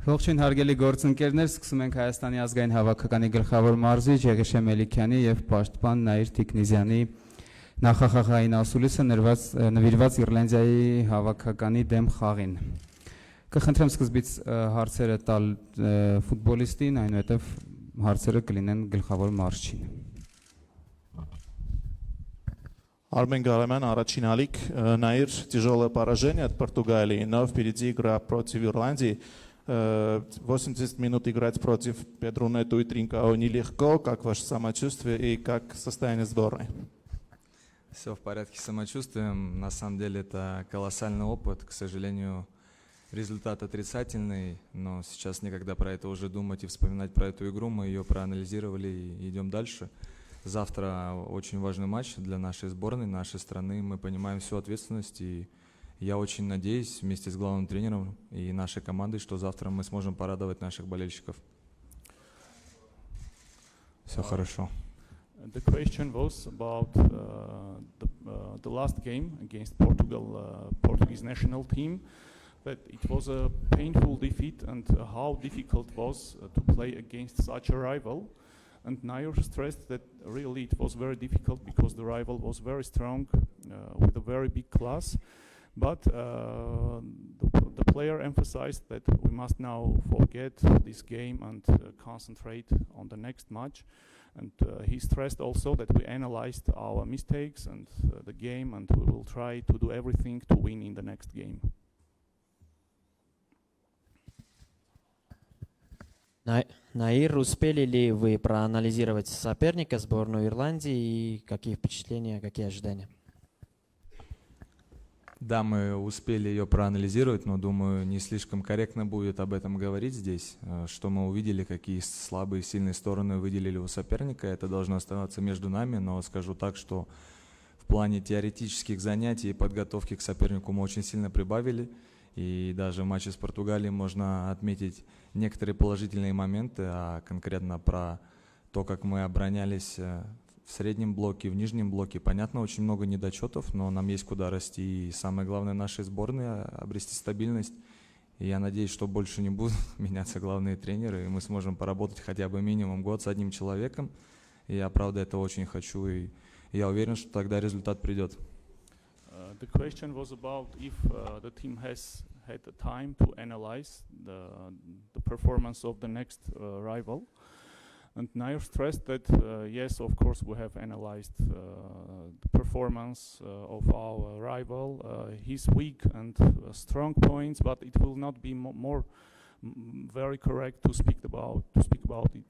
Ողջույն հարգելի գործընկերներ, սկսում ենք Հայաստանի ազգային հավաքականի գլխավոր մարզիչ Եղիշե Մելիքյանի եւ պաշտպան Նաիր Թիկնիզյանի նախախաղային ասուլիսը նվիրված Իռլանդիայի հավաքականի դեմ խաղին։ Կխնդրեմ սկզբից հարցերը տալ ֆուտբոլիստին, այնուհետև հարցերը կլինեն գլխավոր մարզչին։ Армен Гарамян, առաջին ալիք, Наир, тяжелое поражение от Португалии, но впереди игра против Ирландии. 80 минут играть против Педрунету и Тринкао нелегко. Как ваше самочувствие и как состояние сборной? Все в порядке с самочувствием. На самом деле это колоссальный опыт. К сожалению, результат отрицательный, но сейчас некогда про это уже думать и вспоминать про эту игру. Мы ее проанализировали и идем дальше. Завтра очень важный матч для нашей сборной, нашей страны. Мы понимаем всю ответственность, и я очень надеюсь вместе с главным тренером и нашей командой, что завтра мы сможем порадовать наших болельщиков. Все хорошо. The question was about the last game against Portugal, Portuguese national team. That it was a painful defeat, and how difficult it was to play against such a rival. And Nair stressed that really it was very difficult because the rival was very strong with a very big class. But the player emphasized that we must now forget this game and concentrate on the next match. And he stressed also that we analyzed our mistakes and the game, and we will try to do everything to win in the next game. Наир, успели ли вы проанализировать соперника, сборную Ирландии, и какие впечатления, какие ожидания? Да, мы успели ее проанализировать, но, думаю, не слишком корректно будет об этом говорить здесь. Что мы увидели, какие слабые и сильные стороны выделили у соперника, это должно оставаться между нами, но скажу так, что в плане теоретических занятий и подготовки к сопернику мы очень сильно прибавили. И даже в матче с Португалией можно отметить некоторые положительные моменты, а конкретно про то, как мы оборонялись в среднем блоке, в нижнем блоке. Понятно, очень много недочетов, но нам есть куда расти. И самое главное нашей сборной — обрести стабильность. И я надеюсь, что больше не будут меняться главные тренеры, и мы сможем поработать хотя бы минимум год с одним человеком. И я, правда, этого очень хочу, и я уверен, что тогда результат придет. The question was about if the team has had the time to analyze the performance of the next rival. And Nair stressed that, yes, of course, we have analyzed the performance of our rival, his weak and strong points, but it will not be very correct to speak about it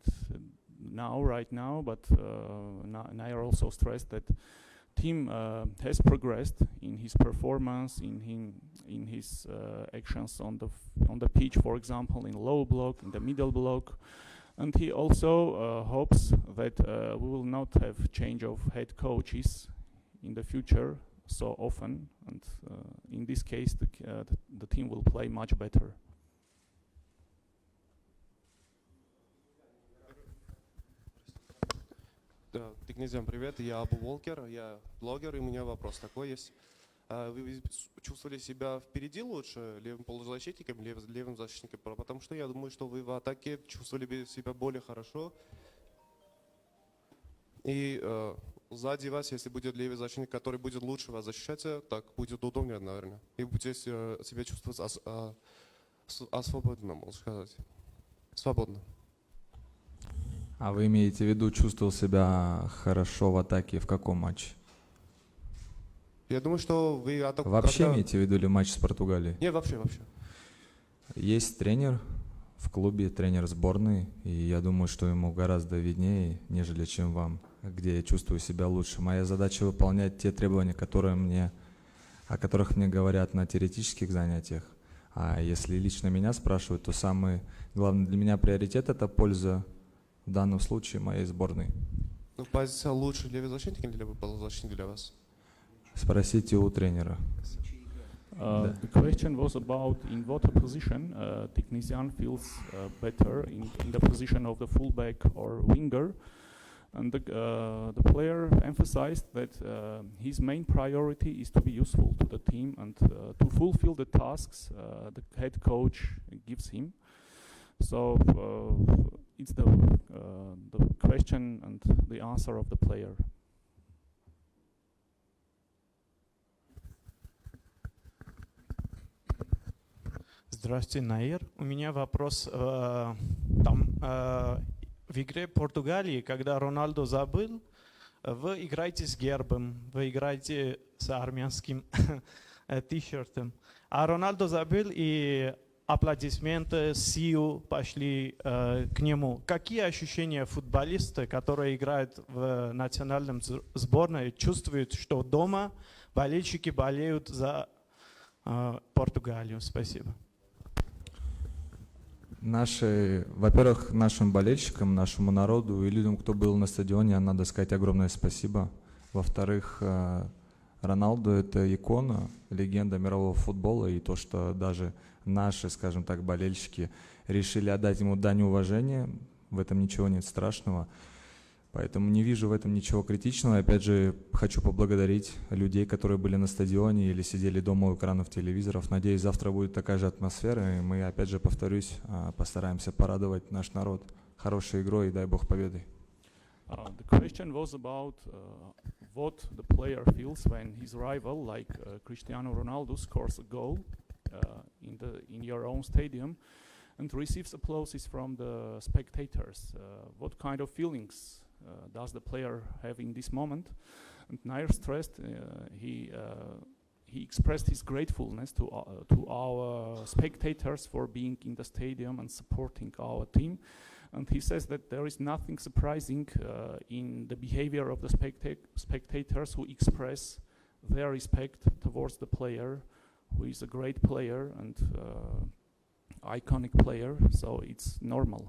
now, right now. But Nair also stressed that team has progressed in his performance, in his actions on the pitch, for example, in low block, in the middle block. And he also hopes that we will not have change of head coaches in the future so often, and in this case the team will play much better. Тикнизьян, привет, я Абу Волкер, я блогер, и у меня вопрос такой есть. Вы чувствовали себя впереди лучше, левым полузащитником, левым защитником? Потому что я думаю, что вы в атаке чувствовали себя более хорошо. И сзади вас, если будет левый защитник, который будет лучше вас защищать, так будет удобнее, наверное. И будете себя чувствовать свободно, можно сказать. Свободно. А вы имеете в виду, чувствовал себя хорошо в атаке в каком матче? Я думаю, что вы атаку... Вообще имеете в виду ли матч с Португалией? Нет, вообще. Есть тренер в клубе, тренер сборной, и я думаю, что ему гораздо виднее, нежели чем вам, где я чувствую себя лучше. Моя задача — выполнять те требования, о которых мне говорят на теоретических занятиях. А если лично меня спрашивают, то самый главный для меня приоритет — это польза в данном случае моей сборной. Ну, позиция лучше левый защитник или левый полузащитник для вас? Спросите у тренера. The question was about in what position Tiknizyan feels better in the position of the fullback or winger, and the player emphasized that his main priority is to be useful to the team and to fulfill the tasks the head coach gives him. So it's the question and the answer of the player. Здравствуйте, Наир. У меня вопрос. В игре Португалии, когда Роналдо забыл, вы играете с гербом, вы играете с армянским t-shirtом. А Роналдо забыл, и аплодисменты, сию пошли к нему. Какие ощущения футболиста, которые играют в национальном сборной, чувствуют, что дома болельщики болеют за Португалию? Спасибо. Во-первых, нашим болельщикам, нашему народу и людям, кто был на стадионе, надо сказать огромное спасибо. Во-вторых, Роналдо — это икона, легенда мирового футбола, и то, что даже наши, скажем так, болельщики решили отдать ему дань уважения, в этом ничего нет страшного. Поэтому не вижу в этом ничего критичного. Опять же, хочу поблагодарить людей, которые были на стадионе или сидели дома у экранов телевизоров. Надеюсь, завтра будет такая же атмосфера, и мы, опять же, повторюсь, постараемся порадовать наш народ хорошей игрой, и дай Бог победы. The question was about what the player feels when his rival, like Cristiano Ronaldo, scores a goal in your own stadium and receives applauses from the spectators. What kind of feelings does the player have in this moment? And Nair stressed he expressed his gratefulness to our spectators for being in the stadium and supporting our team. And he says that there is nothing surprising in the behavior of the spectators who express their respect towards the player, who is a great player and iconic player, so it's normal.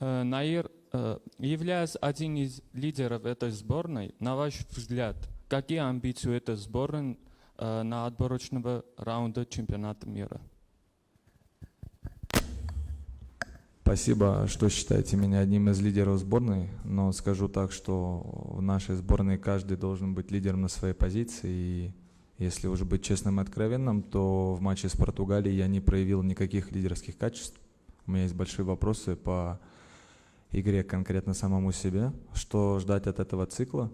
Наир, являясь одним из лидеров этой сборной, на ваш взгляд, какие амбиции у этой сборной на отборочного раунда чемпионата мира? Спасибо, что считаете меня одним из лидеров сборной, но скажу так, что в нашей сборной каждый должен быть лидером на своей позиции, и если уже быть честным и откровенным, то в матче с Португалией я не проявил никаких лидерских качеств. У меня есть большие вопросы по игре конкретно самому себе. Что ждать от этого цикла?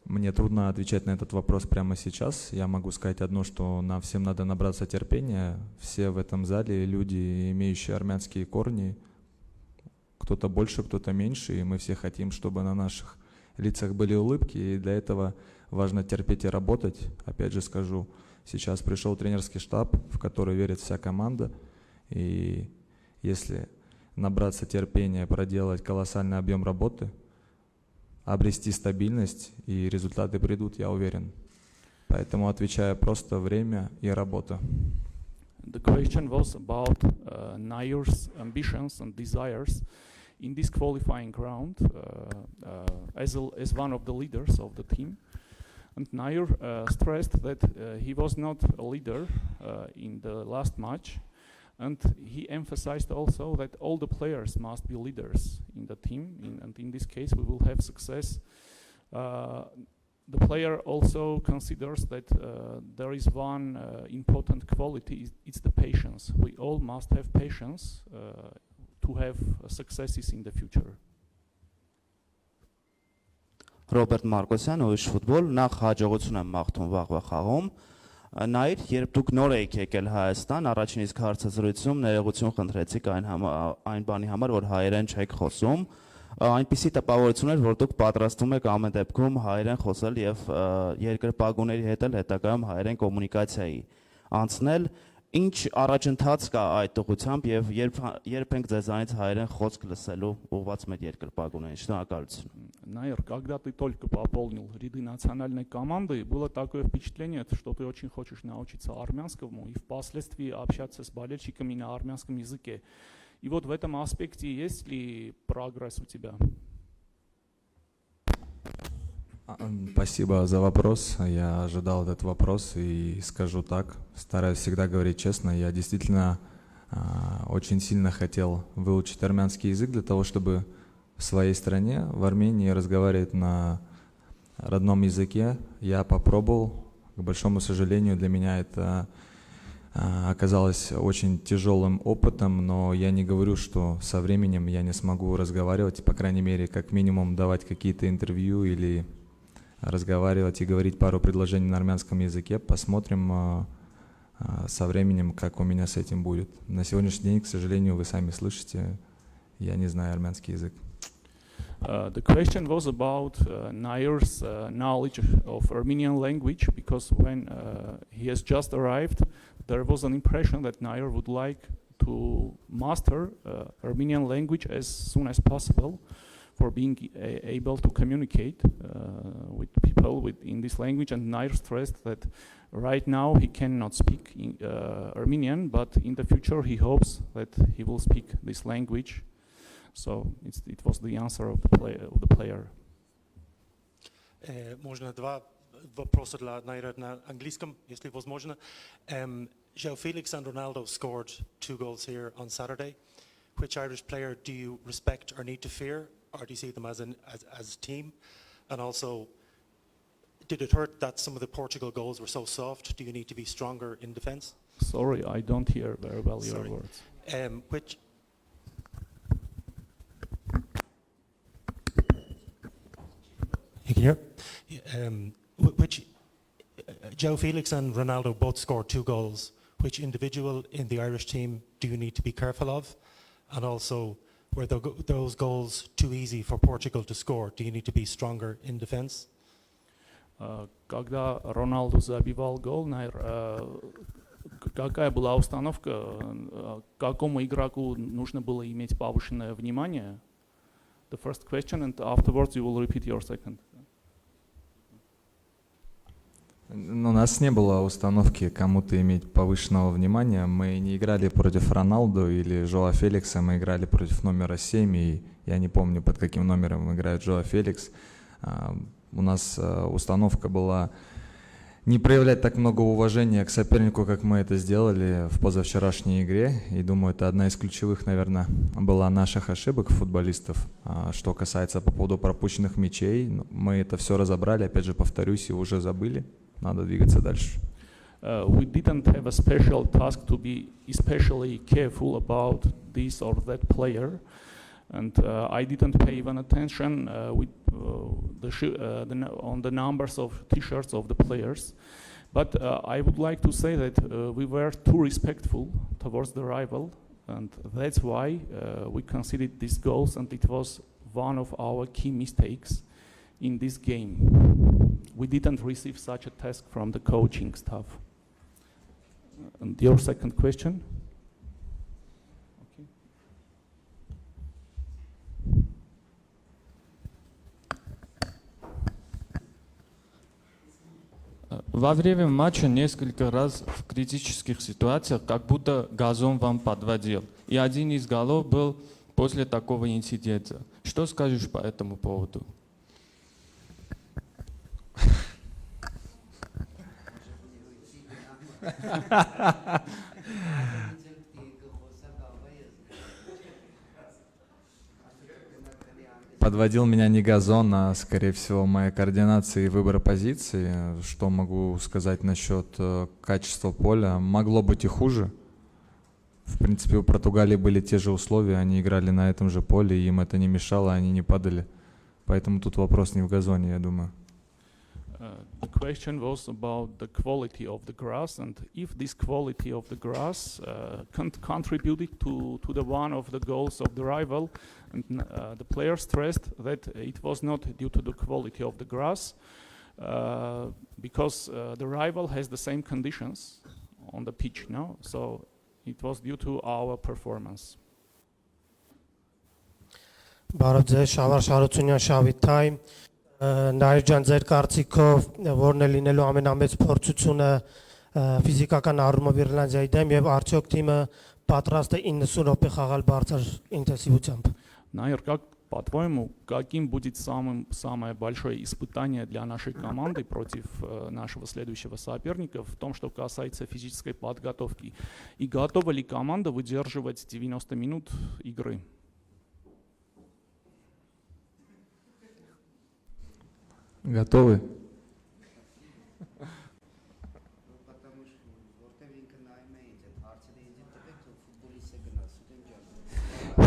Мне трудно отвечать на этот вопрос прямо сейчас. Я могу сказать одно, что нам всем надо набраться терпения. Все в этом зале люди, имеющие армянские корни. Кто-то больше, кто-то меньше. И мы все хотим, чтобы на наших лицах были улыбки. И для этого важно терпеть и работать. Опять же скажу, сейчас пришел тренерский штаб, в который верит вся команда. И если набраться терпения, проделать колоссальный объем работы, обрести стабильность, и результаты придут, я уверен. Поэтому отвечаю просто время и работа. The question was about Nair's ambitions and desires in this qualifying round as one of the leaders of the team. And Nair stressed that he was not a leader in the last match. And he emphasized also that all the players must be leaders in the team, and in this case we will have success. The player also considers that there is one important quality, it's the patience. We all must have patience to have successes in the future. Ռոբերտ Մարկոսյան, ուրիշ ֆուտբոլ, նախ հաջողություն եմ մաղթում վաղվա խաղում։ Նաիր, երբ դուք նոր եք եկել Հայաստան, առաջին իսկ հարցազրույցում ներողություն խնդրեցիք այն բանի համար, որ հայերեն չեք խոսում, այնպիսի տպավորություն էր, որ դուք պատրաստվում եք ամեն դեպքում հայերեն խոսել եւ երկրպագուների հետ էլ հետագայում հայերեն կոմունիկացիայի անցնել, ինչ առաջընթաց кա այդ ուղղությամբ եւ երբ ենք ձեզանից հայերեն խոսք лысելու ուղղված մեր երկրպագուներին։ Շնորհակալություն։ Наир, когда ты только пополнил ряды национальной команды, было такое впечатление, что ты очень хочешь научиться армянскому и впоследствии общаться с болельщиками на армянском языке. И вот в этом аспекте есть ли прогресс у тебя? Спасибо за вопрос. Я ожидал этот вопрос и скажу так, стараюсь всегда говорить честно. Я действительно очень сильно хотел выучить армянский язык для того, чтобы в своей стране, в Армении, разговаривать на родном языке. Я попробовал, к большому сожалению, для меня это оказалось очень тяжелым опытом, но я не говорю, что со временем я не смогу разговаривать, по крайней мере, как минимум давать какие-то интервью или разговаривать и говорить пару предложений на армянском языке. Посмотрим со временем, как у меня с этим будет. На сегодняшний день, к сожалению, вы сами слышите, я не знаю армянский язык. The question was about Nair's knowledge of Armenian language, because when he has just arrived, there was an impression that Nair would like to master Armenian language as soon as possible for being able to communicate with people in this language. And Nair stressed that right now he cannot speak Armenian, but in the future he hopes that he will speak this language. So it was the answer of the player. Можно два вопроса для Наира на английском, если возможно. João Felix and Ronaldo scored 2 goals here on Saturday. Which Irish player do you respect or need to fear, or do you see them as a team? And also, did it hurt that some of the Portugal goals were so soft? Do you need to be stronger in defence? Sorry, I don't hear very well your words. Which you can hear? Which João Felix and Ronaldo both scored 2 goals. Which individual in the Irish team do you need to be careful of? And also, were those goals too easy for Portugal to score? Do you need to be stronger in defence? Когда Роналду забивал гол, какая была установка, какому игроку нужно было иметь повышенное внимание? The first question, and afterwards you will repeat your second. У нас не было установки кому-то иметь повышенного внимания. Мы не играли против Роналду или Жоа Феликса, мы играли против номера 7, и я не помню, под каким номером играет Жоа Феликс. У нас установка была не проявлять так много уважения к сопернику, как мы это сделали в позавчерашней игре. И думаю, это одна из ключевых, наверное, была наших ошибок футболистов. Что касается по поводу пропущенных мячей, мы это все разобрали, опять же повторюсь, и уже забыли. Надо двигаться дальше. We didn't have a special task to be especially careful about this or that player, and I didn't pay even attention on the numbers of T-shirts of the players. But I would like to say that we were too respectful towards the rival, and that's why we conceded these goals, and it was one of our key mistakes in this game. We didn't receive such a task from the coaching staff. And your second question? Во время матча несколько раз в критических ситуациях как будто газон вам подводил. И один из голов был после такого инцидента. Что скажешь по этому поводу? Подводил меня не газон, а, скорее всего, моя координация и выбор позиции. Что могу сказать насчет качества поля? Могло быть и хуже. В принципе, у Португалии были те же условия, они играли на этом же поле, им это не мешало, они не падали. Поэтому тут вопрос не в газоне, я думаю. The question was about the quality of the grass, and if this quality of the grass contributed to the one of the goals of the rival, and the player stressed that it was not due to the quality of the grass, because the rival has the same conditions on the pitch, no? So it was due to our performance. Բարև ձեզ, Շավար Շարությունյան, Շավի Time. Նաիր ջան, ձեր կարծիքով որն է լինելու ամենամեծ փորձությունը ֆիզիկական առումով Իռլանդիայի դեմ եւ արդյոք թիմը պատրաստ է 90 րոպե խաղալ բարձր ինտենսիվությամբ։ Наир, как по-твоему, каким будет самое большое испытание для нашей команды против нашего следующего соперника в том, что касается физической подготовки? И готова ли команда выдерживать 90 минут игры? Готовы?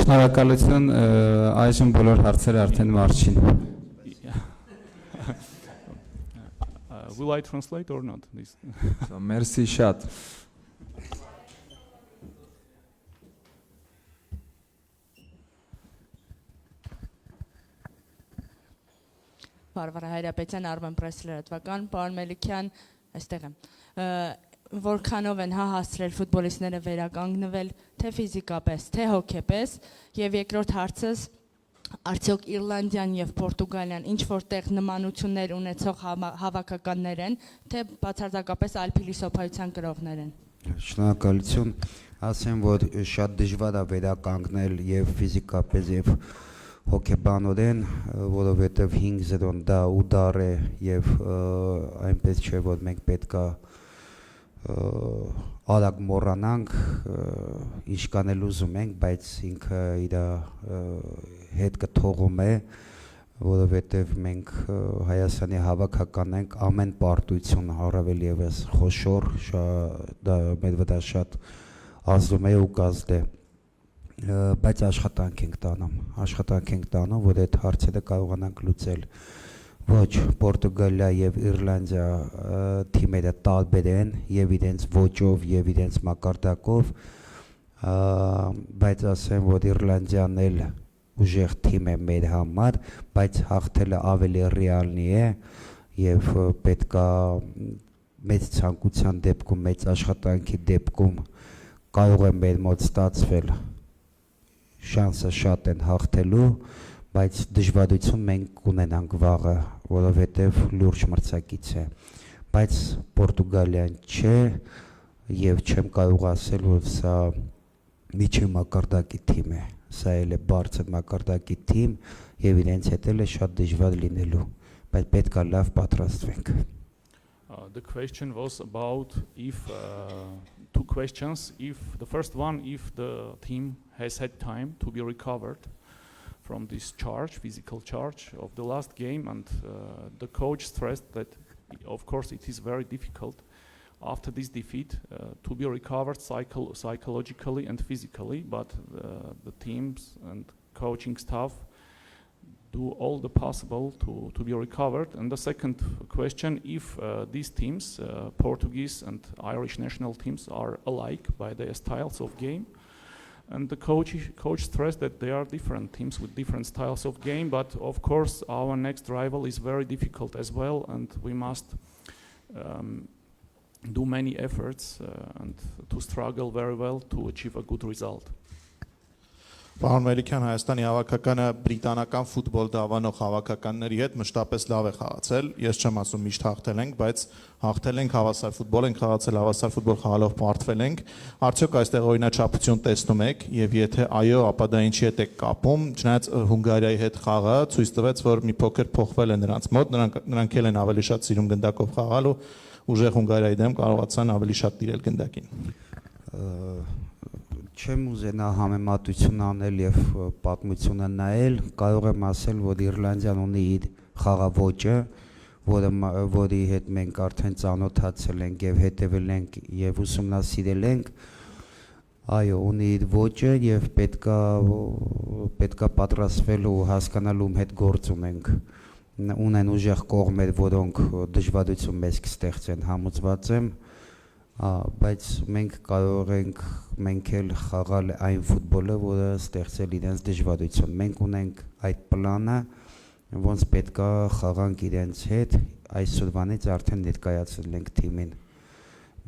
Շնորհակալություն, այժմ բոլոր հարցերը արդեն մարշին։ Will I translate or not? This? So, merci շատ։ Վարվարա Հայրապետյան, Armen Press լրատվական, պարոն Մելիքյան, այստեղ եմ։ Որքանով են հասցրել ֆուտբոլիստները վերականգնվել, թե ֆիզիկապես, թե հոգեպես, եւ երկրորդ հարցս, արդյոք Իռլանդիան եւ Պորտուգալիան ինչ որտեղ նմանություններ ունեցող հավաքականներ են, թե բացարձակապես այլ փիլիսոփայության կրողներ են։ Շնորհակալություն, ասեմ, որ շատ դժվար է վերականգնել եւ ֆիզիկապես եւ հոգեբանորեն, որովհետև 5-0 դա ուդար է եւ այնպես չէ, որ մենք պետքա արագ մոռանանք, ինչ կանել ուզում ենք, բայց ինքը իր հետ կթողում է, որովհետև մենք Հայաստանի հավաքական ենք, ամեն պարտություն առավել եւս խոշոր, դա մեր վրա շատ ազդում է ու կազդ է։ Բայց աշխատանք ենք տանում, որ այդ հարցերը կարողանանք լուծել։ Ոչ, Պորտուգալիա եւ Իռլանդիա թիմերը տարբեր են եւ իրենց ոճով եւ իրենց մակարդակով, բայց ասեմ, որ Իռլանդիան էլ ուժեղ թիմ է մեր համար, բայց հաղթելը ավելի ռեալնի է եւ պետքա մեծ ցանկության դեպքում, մեծ աշխատանքի դեպքում կարող է մեր մոտ ստացվել շանսը շատ են հաղթելու, բայց դժվարություն մենք ունենանք վաղը, որովհետև լուրջ մրցակից է, բայց Պորտուգալիան չէ եւ չեմ կարող ասել, որ սա միջին մակարդակի թիմ է, սա էլ է բարձր մակարդակի թիմ եւ իրենց հետ էլ է շատ դժվար լինելու, բայց պետք է լավ պատրաստվենք։ The question was about if two questions. If the first one, if the team has had time to be recovered from this physical charge of the last game, and the coach stressed that, of course, it is very difficult after this defeat to be recovered psychologically and physically, but the teams and coaching staff do all the possible to be recovered. And the second question, if these teams, Portuguese and Irish national teams, are alike by their styles of game. And the coach stressed that they are different teams with different styles of game, but of course our next rival is very difficult as well, and we must do many efforts and to struggle very well to achieve a good result. Պարոն Մելիքյան, Հայաստանի հավաքականը բրիտանական ֆուտբոլ դավանող հավաքականների հետ մշտապես լավ է խաղացել։ Ես չեմ ասում միշտ հաղթել ենք, բայց հաղթել ենք, հավասար ֆուտբոլ ենք խաղացել, հավասար ֆուտբոլ խաղալով պարտվել ենք։ Արդյոք այստեղ օրինաչափություն տեսնում եք, եւ եթե այո, ապա դա ինչի հետ եք կապում։ Չնայած Հունգարիայի հետ խաղը ցույց տվեց, որ մի փոքր փոխվել է նրանց մոտ, նրանք էլ են ավելի շատ սիրում գնդակով խաղալ ու ուժեղ Հունգարիայի դեմ կարողացան ավելի շատ տիրել գնդակին։ Չեմ ուզենա համեմատություն անել եւ պատմությունը նայել, կարող եմ ասել, որ Իռլանդիան ունի իր խաղաոճը, որի հետ մենք արդեն ծանոթացել ենք եւ հետևել ենք եւ ուսումնասիրել ենք, այո, ունի իր ոճը եւ պետքա պատրաստվել ու հասկանալ ում հետ գործ ունենք։ Ունեն ուժեղ կողմեր, որոնք դժվարություն մեզ կստեղծեն, համոզված եմ, բայց մենք կարող ենք մենք էլ խաղալ այն ֆուտբոլը, որը ստեղծել իրենց դժվարություն։ Մենք ունենք այդ պլանը, ոնց պետքա խաղանք իրենց հետ, այսօրվանից արդեն ներկայացրել ենք թիմին։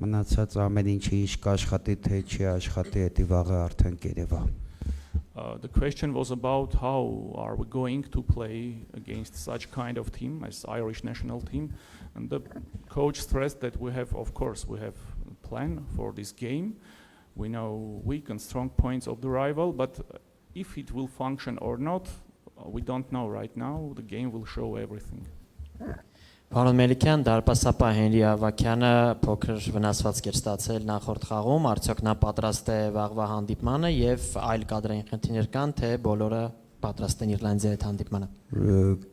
Մնացած ամեն ինչը ինչ կաշխատի, թե չի աշխատի, դա վաղը արդեն կերևա։ The question was about how are we going to play against such kind of team as Irish national team, and the coach stressed that we have a plan for this game. We know weak and strong points of the rival, but if it will function or not, we don't know right now. The game will show everything. Պարոն Մելիքյան, դարպասապահ Հենրի Ավագյանը փոքր վնասվածք էր ստացել նախորդ խաղում, արդյոք նա պատրաստ է վաղվա հանդիպմանը եւ այլ կադրային խնդիրներ կան, թե բոլորը պատրաստ են Իռլանդիայի հետ հանդիպմանը։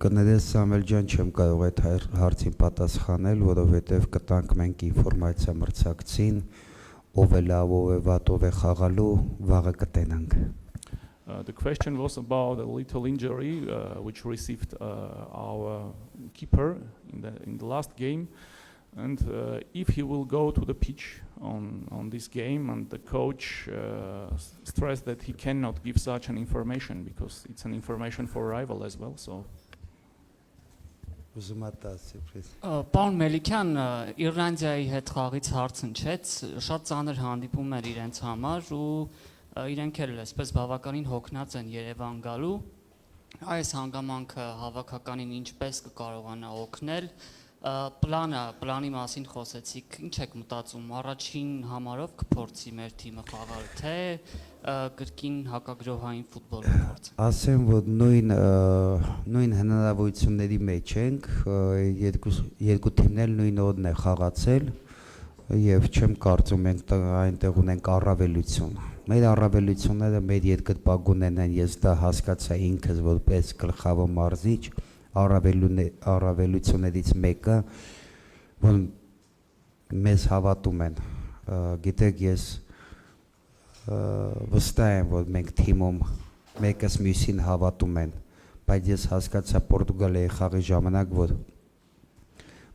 Կներես Սամվել ջան, չեմ կարող այդ հարցին պատասխանել, որովհետեւ կտանք մենք ինֆորմացիա մրցակցին, ով է լավ, ով է վատ, ով է խաղալու, վաղը կտենանք։ The question was about a little injury which received our keeper in the last game, and if he will go to the pitch on this game, and the coach stressed that he cannot give such an information because it's an information for rival as well. So. Պարոն Մելիքյան, Իռլանդիայի հետ խաղից հարց հնչեց, շատ ծանր հանդիպում էր իրենց համար ու իրենք էլ այսպես բավականին հոգնած են Երևան գալու։ Այս հանգամանքը հավաքականին ինչպես կկարողանա օգնել։ Պլանի մասին խոսեցիք, ինչ եք մտածում, առաջին համարով կփորձի մեր թիմը խաղալ, թե կրկին հակագրոհային ֆուտբոլ կփորձի։ Ասեմ, որ նույն հնարավորությունների մեջ ենք, երկու թիմն էլ նույն օրն է խաղացել եւ չեմ կարծում ենք այնտեղ ունենք առավելություն։ Մեր առավելությունները մեր երկրպագուներն են, ես դա հասկացա ինքս որպես գլխավոր մարզիչ, առավելություններից մեկը, որ մեզ հավատում են, գիտեք ես վստահ եմ, որ մենք թիմում մեկս մյուսին հավատում են, բայց ես հասկացա Պորտուգալիայի խաղի ժամանակ, որ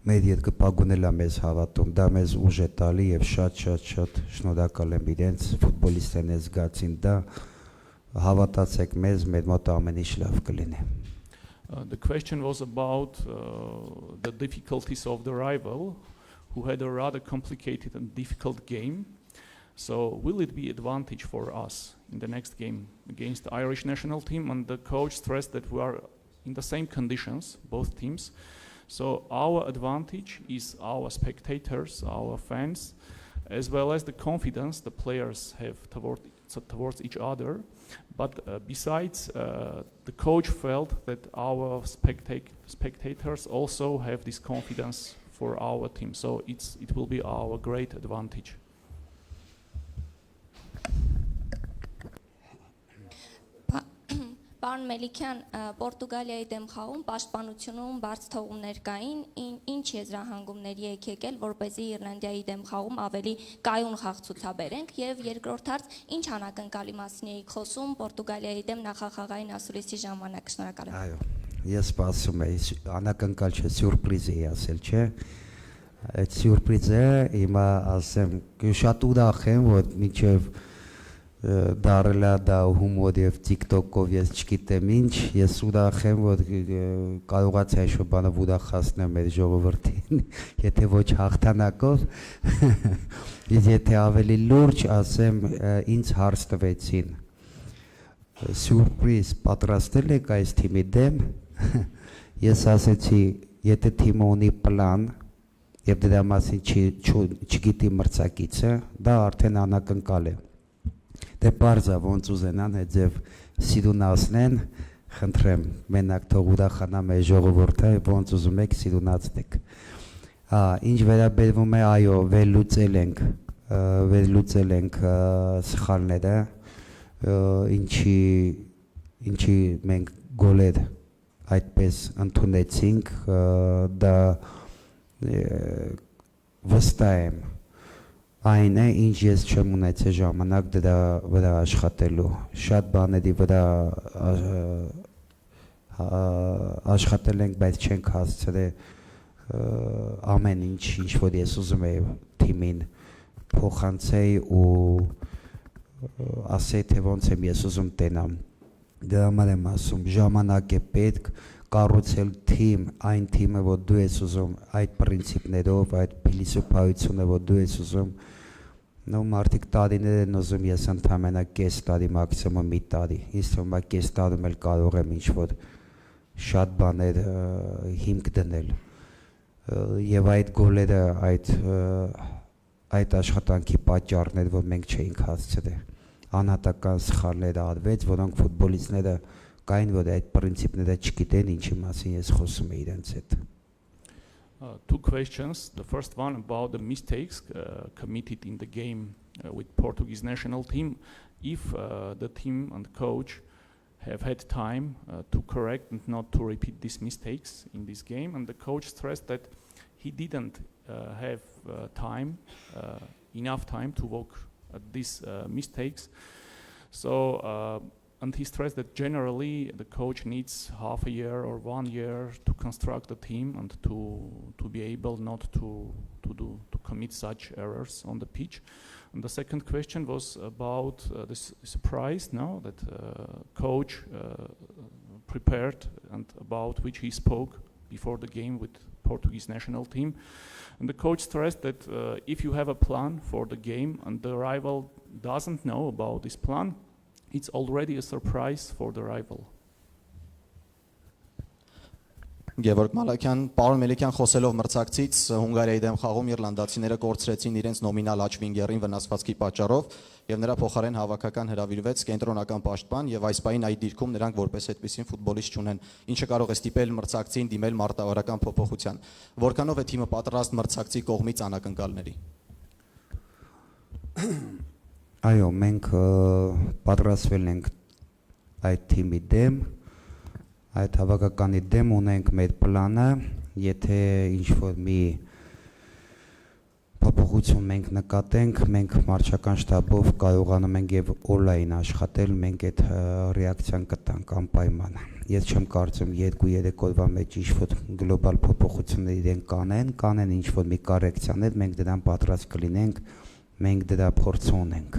մեր երկրպագուներն են մեզ հավատում, դա մեզ ուժ է տալի եւ շատ շնորհակալ եմ իրենց ֆուտբոլիստերն զգացին դա, հավատացեք մեզ, մեր մոտ ամեն ինչ լավ կլինի։ The question was about the difficulties of the rival, who had a rather complicated and difficult game. So will it be advantage for us in the next game against the Irish national team? And the coach stressed that we are in the same conditions, both teams. So our advantage is our spectators, our fans, as well as the confidence the players have towards each other. But besides, the coach felt that our spectators also have this confidence for our team. So it will be our great advantage. Պարոն Մելիքյան, Պորտուգալիայի դեմ խաղում պաշտպանությունում բարձ թողումներ կային, ինչ եզրահանգումների եք եկել, որպեսզի Իռլանդիայի դեմ խաղում ավելի կայուն խաղ ցուցաբերենք, եւ երկրորդ հարց, ինչ անակնկալի մասին եք խոսում Պորտուգալիայի դեմ նախախաղային ասուլիսի ժամանակ։ Շնորհակալ եմ։ Այո, ես սպասում եմ, անակնկալ չէ, սյուրպրիզ էի ասել, չէ։ Այդ սյուրպրիզը հիմա ասեմ, շատ ուրախ եմ, որ մինչև դարելա դա հումոր եւ TikTok-ով ես չգիտեմ ինչ, ես ուրախ եմ, որ կարողացա այս բանը ուրախացնեմ մեր ժողովրդին, եթե ոչ հաղթանակով, եթե ավելի լուրջ ասեմ, ինձ հարց տվեցին, սյուրպրիզ պատրաստել եք այս թիմի դեմ, ես ասեցի, եթե թիմը ունի պլան եւ դրա մասին չգիտի մրցակիցը, դա արդեն անակնկալ է։ Դե բարձա ոնց ուզենան հետև սիրունացնեն, խնդրեմ, մենակ թող ուրախանա մեր ժողովուրդը, ոնց ուզում եք սիրունացնեք։ Ինչ վերաբերվում է, այո, վերլուծել ենք սխալները, ինչի մենք գոլեր այդպես ընդունեցինք, դա վստահ եմ այն է, ինչ ես չեմ ունեցել ժամանակ դրա վրա աշխատելու, շատ բաների վրա աշխատել ենք, բայց չենք հասցրել ամեն ինչ որ ես ուզում եի թիմին փոխանցեի ու ասեի, թե ոնց եմ ես ուզում տենամ, դրա համար եմ ասում, ժամանակ է պետք կառուցել թիմ, այն թիմը, որ դու ես ուզում, այդ պրինցիպներով, այդ փիլիսոփայությունը, որ դու ես ուզում, մարդիկ տարիներ են ուզում, ես ընդամենը կես տարի, մաքսիմում մի տարի, ինձ թվում է կես տարում էլ կարող եմ ինչ-որ շատ բաներ հիմք դնել, եւ այդ գոլերը, այդ աշխատանքի պատճառներ, որ մենք չէինք հասցրել, անհատական սխալներ արվեց, որոնք ֆուտբոլիստները կային, որ այդ պրինցիպները չգիտեն, ինչի մասին ես խոսում եմ իրենց հետ։ Two questions. The first one about the mistakes committed in the game with Portuguese national team. If the team and coach have had time to correct and not to repeat these mistakes in this game, and the coach stressed that he didn't have enough time to work at these mistakes. So And he stressed that generally the coach needs half a year or 1 year to construct a team and to be able not to commit such errors on the pitch. And the second question was about this surprise now that coach prepared and about which he spoke before the game with Portuguese national team. And the coach stressed that if you have a plan for the game and the rival doesn't know about this plan, it's already a surprise for the rival. Գևորգ Մալաքյան, պարոն Մելիքյան խոսելով մրցակցից Հունգարիայի դեմ խաղում իռլանդացիները կորցրեցին իրենց նոմինալ աջ վինգերին վնասվածքի պատճառով եւ նրա փոխարեն հավաքական հրավիրվեց կենտրոնական պաշտպան եւ այս պահին այդ դիրքում նրանք որպես այդպեսին ֆուտբոլիստ չունեն, ինչը կարող է ստիպել մրցակցին դիմել մարտավարական փոփոխության։ Որքանով է թիմը պատրաստ մրցակցի կողմից անակնկալների։ Այո, մենք պատրաստվել ենք այդ թիմի դեմ, այդ հավաքականի դեմ ունենք մեր պլանը, եթե ինչ-որ մի փոփոխություն մենք նկատենք, մենք մարզչական շտաբով կարողանում ենք եւ օնլայն աշխատել, մենք այդ ռեակցիան կտանք անպայման։ Ես չեմ կարծում 2-3 օրվա մեջ ինչ-որ գլոբալ փոփոխություններ իրեն կանեն ինչ-որ մի կորեկցիաներ, մենք դրան պատրաստ կլինենք, մենք դրա փորձը ունենք։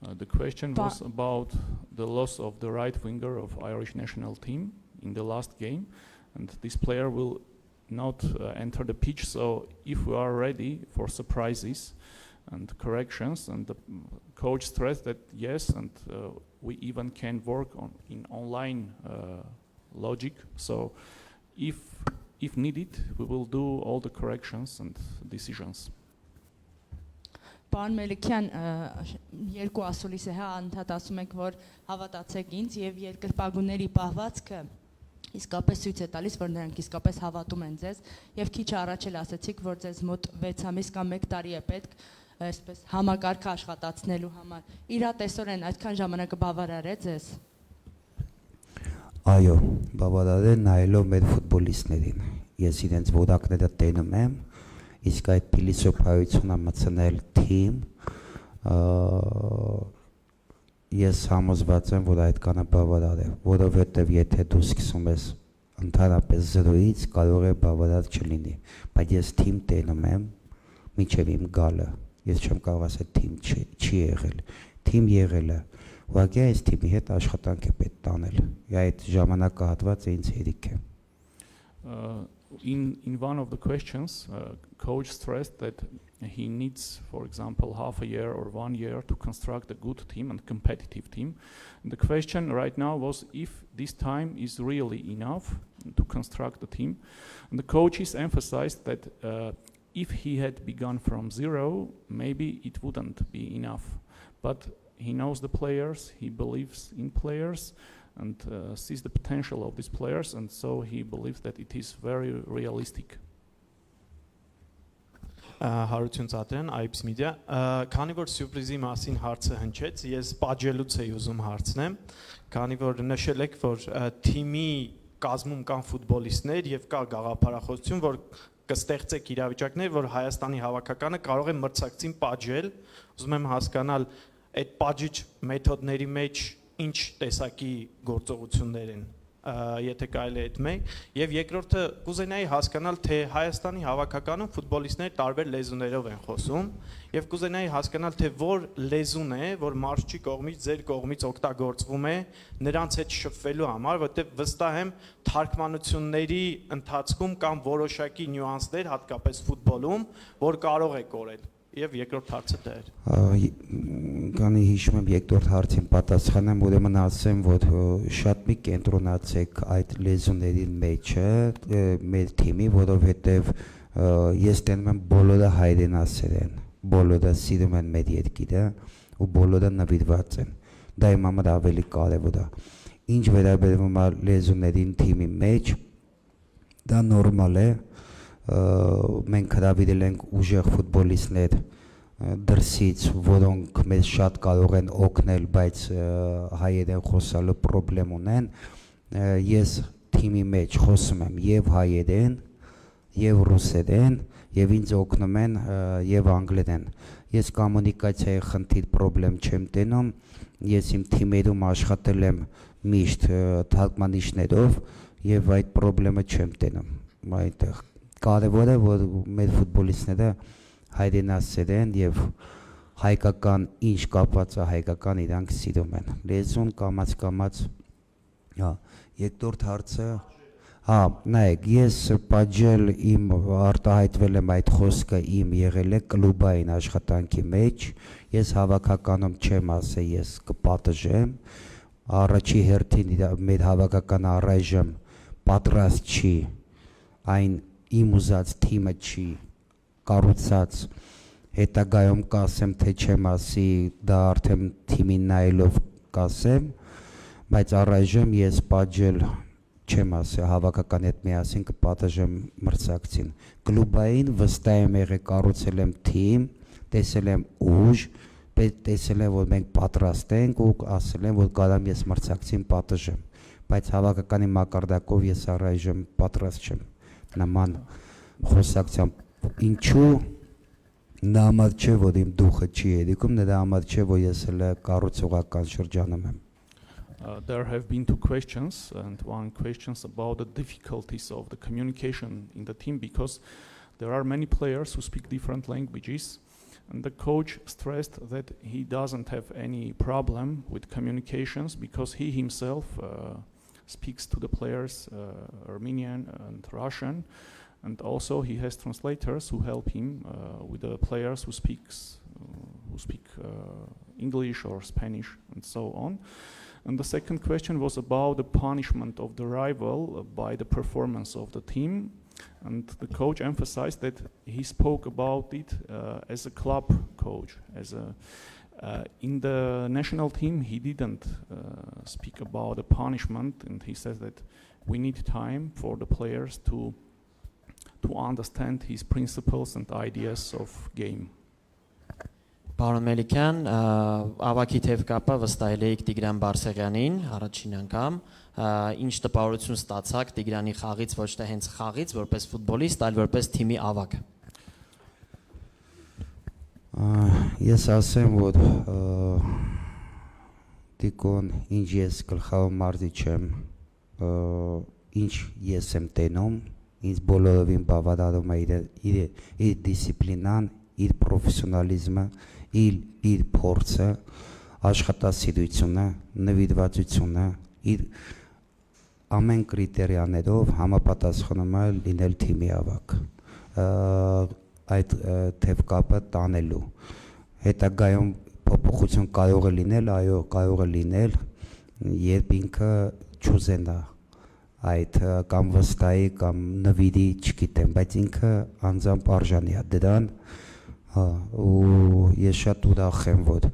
The question was about the loss of the right winger of Irish national team in the last game, and this player will not enter the pitch. So if we are ready for surprises and corrections, and the coach stressed that yes, and we even can work in online logic. So if needed, we will do all the corrections and decisions. Պարոն Մելիքյան, երկու ասուլիսը անընդհատ ասում եք, որ հավատացեք ինձ եւ երկրպագուների պահվածքը իսկապես ցույց է տալիս, որ նրանք իսկապես հավատում են ձեզ եւ քիչ առաջ էլ ասացիք, որ ձեզ մոտ 6 ամիս կամ 1 տարի է պետք այսպես համակարգը աշխատացնելու համար։ Իրատեսորեն այդքան ժամանակը բավարար է ձեզ։ Այո, բավարար է նայելով մեր ֆուտբոլիստներին։ Ես իրենց ворակները տենում եմ, իսկ այդ փիլիսոփայությունը մտցնել թիմ, ես համոզված եմ, որ այդ կանը բավարար է, որովհետև եթե դու սկսում ես ընդհանրապես 0-ից, կարող է բավարար չլինի, բայց ես թիմ տենում եմ, մինչև իմ գալը, ես չեմ կարող ասել թիմ չի եղել, թիմ եղել է, ուղղակի այս թիմի հետ աշխատանք է պետք տանել, այդ ժամանակահատվածը ինձ հերիք է։ In one of the questions, coach stressed that he needs, for example, half a year or 1 year to construct a good team and competitive team. And the question right now was if this time is really enough to construct a team. And the coaches emphasized that if he had begun from 0, maybe it wouldn't be enough. But he knows the players, he believes in players, and sees the potential of these players, and so he believes that it is very realistic. Հարություն Ծատրյան, IPS Media, քանի որ սյուրպրիզի մասին հարցը հնչեց, ես պատժելուց էի ուզում հարցնեմ, քանի որ նշել եք, որ թիմի կազմում կան ֆուտբոլիստներ եւ կա գաղափարախոսություն, որ կստեղծեք իրավիճակներ, որ Հայաստանի հավաքականը կարող է մրցակցին պատժել, ուզում եմ հասկանալ այդ պատժիչ մեթոդների մեջ ինչ տեսակի գործողություններ են, եթե կարելի է այդ մեկ, եւ երկրորդը կուզենայի հասկանալ, թե Հայաստանի հավաքականում ֆուտբոլիստները տարբեր լեզուներով են խոսում, եւ կուզենայի հասկանալ, թե որ լեզուն է, որ մարզչի կողմից, ձեր կողմից օգտագործվում է նրանց հետ շփվելու համար, որտեղ վստահ եմ թարգմանությունների ընթացքում կան որոշակի նյուանսներ, հատկապես ֆուտբոլում, որ կարող է կորել։ Եվ երկրորդ հարցը դա էր։ Կանի հիշում եմ երկրորդ հարցին պատասխանեմ, ուրեմն ասեմ, որ շատ մի կենտրոնացեք այդ լեզուների մեջը մեր թիմի, որովհետև ես տենում եմ բոլորը հայրենասեր են, բոլորը սիրում են մեր երկիրը ու բոլորը նվիրված են։ Դա իմ համար ավելի կարևոր է։ Ինչ վերաբերվում է լեզուներին թիմի մեջ, դա նորմալ է։ Մենք հրավիրել ենք ուժեղ ֆուտբոլիստներ դրսից, որոնք մեզ շատ կարող են օգնել, բայց հայերեն խոսալու պրոբլեմ ունեն։ Ես թիմի մեջ խոսում եմ եւ հայերեն, եւ ռուսերեն եւ ինձ օգնում են եւ անգլերեն։ Ես կոմունիկացիայի խնդիր խնդրեմ չեմ տենում, ես իմ թիմերում աշխատել եմ միշտ թարգմանիչներով եւ այդ խնդրեմը չեմ տենում այդտեղ։ Կարևորը որ մեր ֆուտբոլիստները հայրենասեր են եւ հայկական ինչ կապված է հայկական իրանք սիրում են։ Լեզուն կամաց երկրորդ հարցը նայեք, ես պատժել իմ արտահայտվել եմ այդ խոսքը իմ եղել է կլուբային աշխատանքի մեջ, ես հավաքականում չեմ ասել, ես կպատժեմ, առաջի հերթին մեր հավաքականը առայժմ պատրաստ չի, այն իմ ուզած թիմը չի կառուցած, հետագայում կասեմ, թե չեմ ասի, դա արդեն թիմին նայելով կասեմ, բայց առայժմ ես պատժել չեմ ասել հավաքական հետ միասին կպատժեմ մրցակցին։ Կլուբային վստահ եմ եղել կառուցել եմ թիմ, տեսել եմ ուժ, տեսել եմ որ մենք պատրաստ ենք ու ասել եմ որ կարամ ես մրցակցին պատժեմ, բայց հավաքականի մակարդակով ես առայժմ պատրաստ չեմ նման խոսակցությամբ։ Ինչու նա համար չէ որ իմ դուխը չի երիկում, նրա համար չէ որ ես հենց կառուցողական շրջանում եմ։ There have been two questions, and one question about the difficulties of the communication in the team because there are many players who speak different languages, and the coach stressed that he doesn't have any problem with communications because he himself speaks to the players Armenian and Russian, and also he has translators who help him with the players who speak English or Spanish and so on. And the second question was about the punishment of the rival by the performance of the team. And the coach emphasized that he spoke about it as a club coach. In the national team, he didn't speak about the punishment, and he says that we need time for the players to understand his principles and ideas of game. Պարոն Մելիքյան, ավակի թև կապը վստահել էիք Տիգրան Բարսեղյանին առաջին անգամ, ինչ տպավորություն ստացաք Տիգրանի խաղից, ոչ թե հենց խաղից, որպես ֆուտբոլիստ, այլ որպես թիմի ավակ։ Ես ասեմ, որ Տիկոն, ինչ ես գլխավոր մարզիչ եմ, ինչ ես եմ տենում, ինձ բոլորովին բավարարում է իր դիսցիպլինան, իր պրոֆեսիոնալիզմը, իր փորձը, աշխատասիրությունը, նվիրվածությունը, իր ամեն կրիտերիաներով համապատասխանում է լինել թիմի ավակ։ Այդ թև կապը տանելու։ Հետագայում փոփոխություն կարող է լինել, այո, կարող է լինել, երբ ինքը չուզենա այդ կամ վստահի կամ նվիրի, չգիտեմ, բայց ինքը անձամբ արժանի է դրան, ու ես շատ ուրախ եմ, որ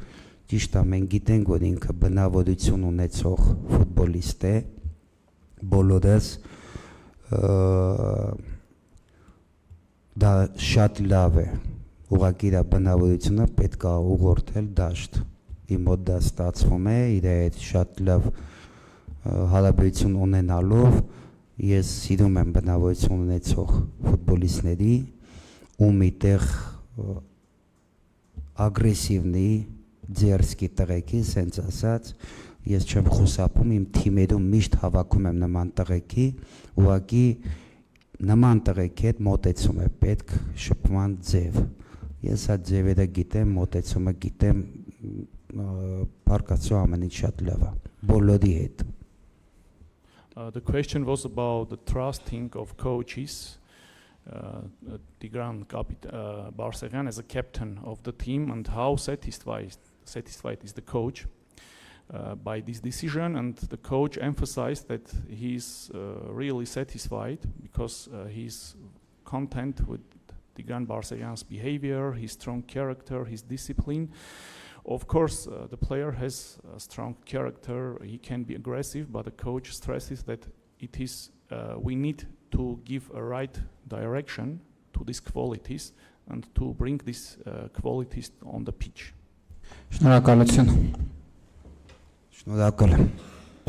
ճիշտ է, մենք գիտենք, որ ինքը բնավորություն ունեցող ֆուտբոլիստ է, բոլորս դա շատ լավ է, ուղղակի իր բնավորությունը պետք է ուղղորդել դաշտ, իմ մոտ դա ստացվում է, իր հետ շատ լավ հարաբերություն ունենալով, ես սիրում եմ բնավորություն ունեցող ֆուտբոլիստների, ու միտեղ ագրեսիվնի, ձերսկի տղեկի, սենց ասած, ես չեմ խուսափում, իմ թիմերում միշտ հավաքում եմ նման տղեկի, ուղղակի նման տղեկի հետ մոտեցում է պետք շփման ձև։ Ես այդ ձևերը գիտեմ, մոտեցումը գիտեմ, բարկացու ամեն ինչ շատ լավ է, բոլորի հետ։ The question was about the trusting of coaches. Tigran Barsegyan as a captain of the team, and how satisfied is the coach by this decision. And the coach emphasized that he's really satisfied because he's content with Tigran Barsegyan's behavior, his strong character, his discipline. Of course, the player has a strong character, he can be aggressive, but the coach stresses that it is we need to give a right direction to these qualities and to bring these qualities on the pitch. Շնորհակալություն։ Շնորհակալ եմ։